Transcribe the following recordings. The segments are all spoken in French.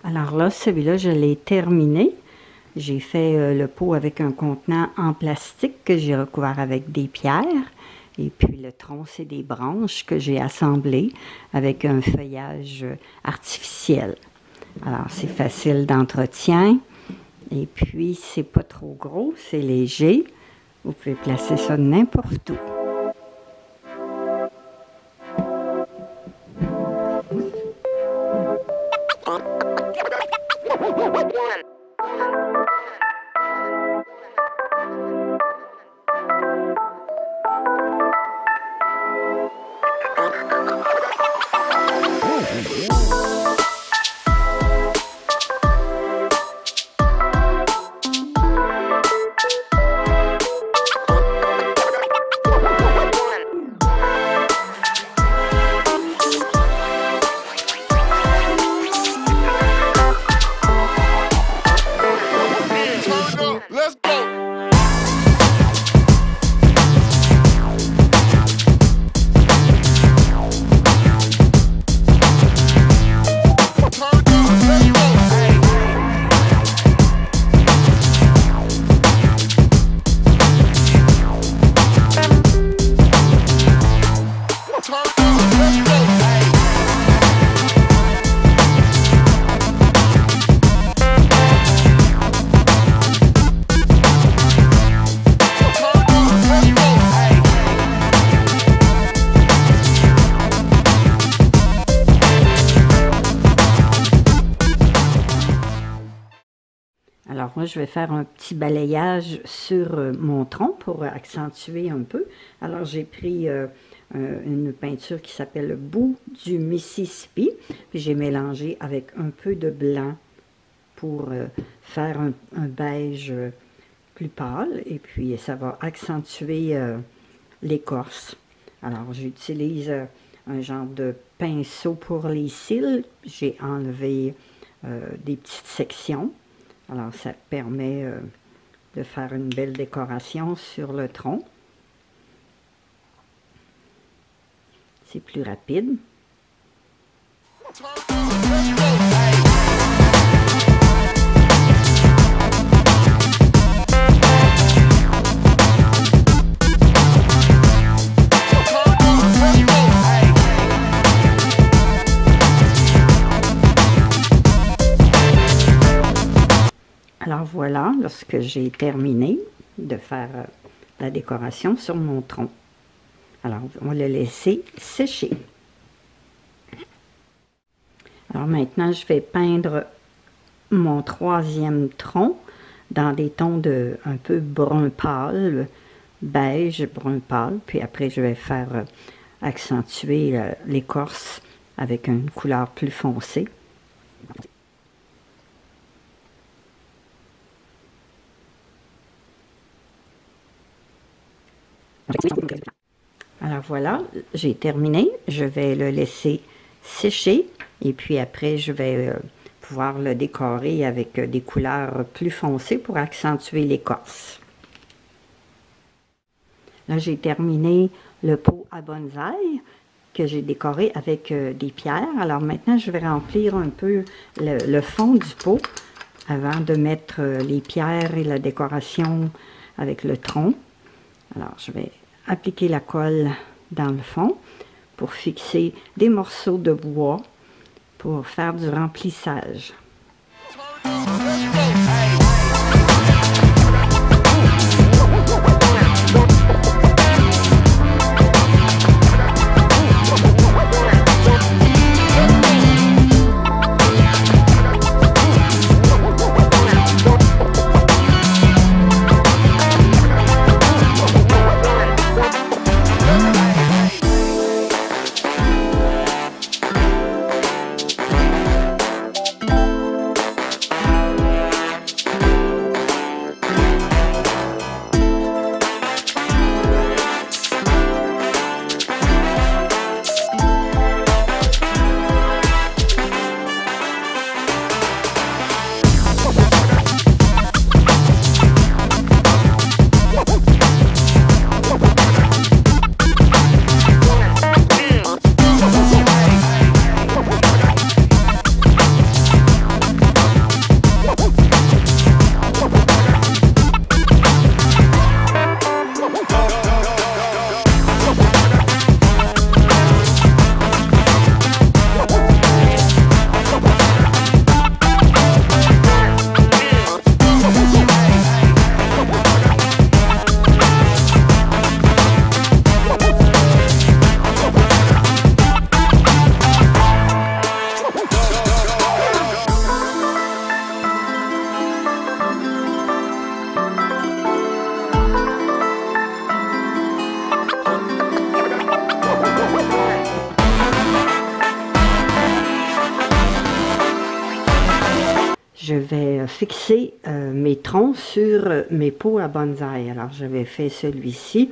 Alors là, celui-là, je l'ai terminé. J'ai fait le pot avec un contenant en plastique que j'ai recouvert avec des pierres. Et puis le tronc, c'est des branches que j'ai assemblées avec un feuillage artificiel. Alors, c'est facile d'entretien. Et puis, c'est pas trop gros, c'est léger. Vous pouvez placer ça n'importe où. Alors moi, je vais faire un petit balayage sur mon tronc pour accentuer un peu. Alors j'ai pris une peinture qui s'appelle le bout du Mississippi. Puis j'ai mélangé avec un peu de blanc pour faire un beige plus pâle. Et puis ça va accentuer l'écorce. Alors j'utilise un genre de pinceau pour les cils. J'ai enlevé des petites sections. Alors, ça permet de faire une belle décoration sur le tronc. C'est plus rapide. Alors voilà, lorsque j'ai terminé de faire la décoration sur mon tronc. Alors, on va le laisser sécher. Alors maintenant, je vais peindre mon troisième tronc dans des tons de un peu brun pâle, beige, brun pâle. Puis après, je vais faire accentuer l'écorce avec une couleur plus foncée. Alors voilà, j'ai terminé. Je vais le laisser sécher et puis après, je vais pouvoir le décorer avec des couleurs plus foncées pour accentuer l'écorce. Là, j'ai terminé le pot à bonsaï que j'ai décoré avec des pierres. Alors maintenant, je vais remplir un peu le fond du pot avant de mettre les pierres et la décoration avec le tronc. Alors, je vais appliquer la colle dans le fond pour fixer des morceaux de bois pour faire du remplissage. fixer mes troncs sur mes pots à bonsaï. Alors, j'avais fait celui-ci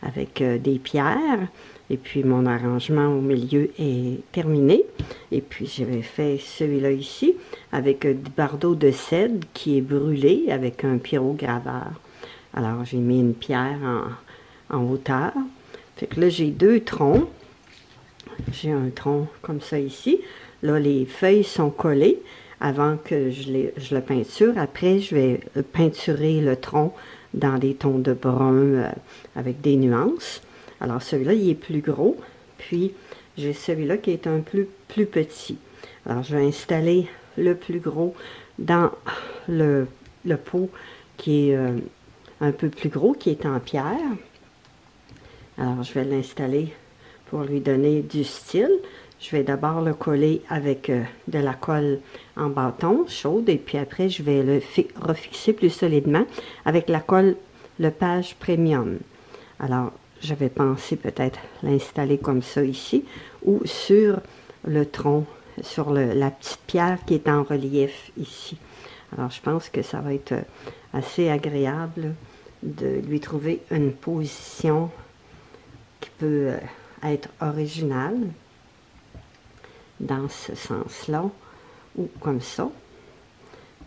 avec des pierres. Et puis, mon arrangement au milieu est terminé. Et puis, j'avais fait celui-là ici avec du bardeau de cèdre qui est brûlé avec un pyrograveur. Alors, j'ai mis une pierre en hauteur. Fait que là, j'ai deux troncs. J'ai un tronc comme ça ici. Là, les feuilles sont collées avant que je le peinture. Après, je vais peinturer le tronc dans des tons de brun avec des nuances. Alors, celui-là, il est plus gros. Puis, j'ai celui-là qui est un peu plus petit. Alors, je vais installer le plus gros dans le pot qui est un peu plus gros, qui est en pierre. Alors, je vais l'installer pour lui donner du style. Je vais d'abord le coller avec de la colle en bâton chaude et puis après, je vais le refixer plus solidement avec la colle Lepage Premium. Alors, j'avais pensé peut-être l'installer comme ça ici ou sur le tronc, sur la petite pierre qui est en relief ici. Alors, je pense que ça va être assez agréable de lui trouver une position qui peut être originale dans ce sens-là ou comme ça.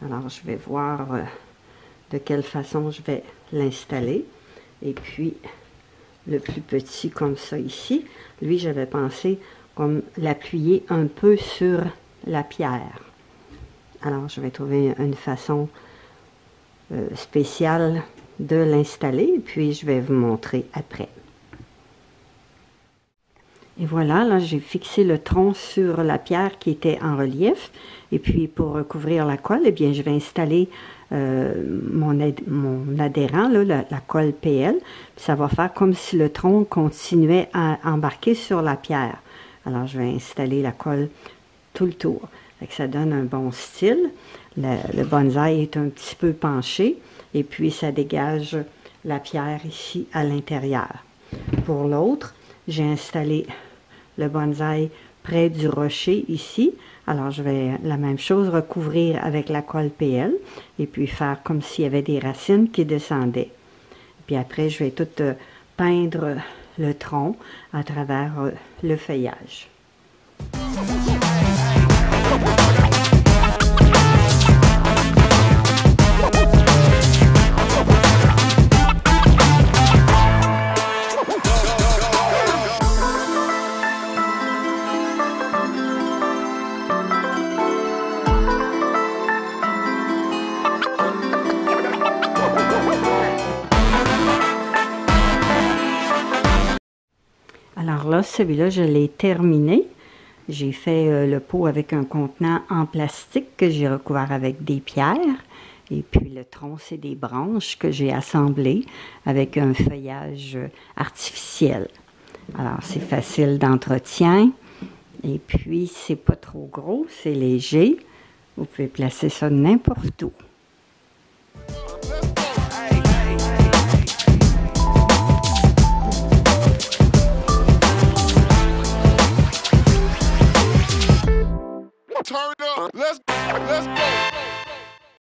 Alors, je vais voir de quelle façon je vais l'installer. Et puis, le plus petit comme ça ici, lui, j'avais pensé comme l'appuyer un peu sur la pierre. Alors, je vais trouver une façon spéciale de l'installer, puis je vais vous montrer après. Et voilà, là, j'ai fixé le tronc sur la pierre qui était en relief. Et puis, pour recouvrir la colle, eh bien, je vais installer mon adhérent, là, la colle PL. Puis ça va faire comme si le tronc continuait à embarquer sur la pierre. Alors, je vais installer la colle tout le tour. Fait que ça donne un bon style. Le bonsaï est un petit peu penché. Et puis, ça dégage la pierre ici à l'intérieur. Pour l'autre, j'ai installé le bonsaï près du rocher ici. Alors, je vais la même chose recouvrir avec la colle PL et puis faire comme s'il y avait des racines qui descendaient. Puis après, je vais tout peindre le tronc à travers le feuillage. Alors là, celui-là, je l'ai terminé. J'ai fait le pot avec un contenant en plastique que j'ai recouvert avec des pierres. Et puis le tronc, c'est des branches que j'ai assemblées avec un feuillage artificiel. Alors, c'est facile d'entretien. Et puis, c'est pas trop gros, c'est léger. Vous pouvez placer ça n'importe où.